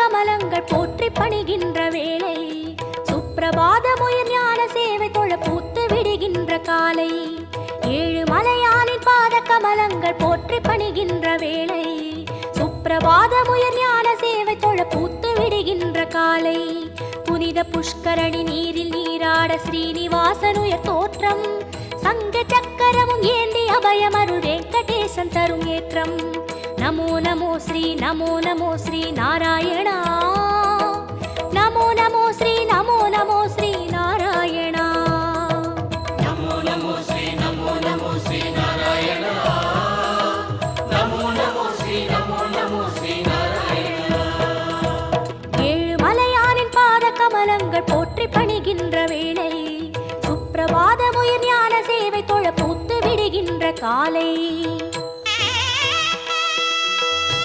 கமலங்கள் போற்றி பணிகின்ற வேளை சுப்பிரபாதமுயர் ஞான சேவை தொழ பூத்து விடுகின்ற காலை ஏழு மலையானின் பாத கமலங்கள் போற்றி பணிகின்ற வேளை சுப்பிரபாதமுயர் ஞான சேவை தொழ பூத்து விடுகின்ற காலை புனித புஷ்கரணி நீரில் நீராட ஸ்ரீனிவாசனுயர் தோற்றம் சங்க சக்கரமும் ஏந்தி அபயமருள் வெங்கடேசன் தரும் ஏற்றம் நமோ நமோ ஸ்ரீ நாராயணா நமோ நமோ ஸ்ரீ நாராயணா நமோ நமோ ஸ்ரீ நாராயணா நமோ நமோ ஸ்ரீ நாராயணா ஏழு மலையானின் பாத கமலங்கள் போற்றி பணிகின்ற வேளை சுப்பிரபாதமுயர் ஞான சேவை தொழ பூத்து விடுகின்ற காலை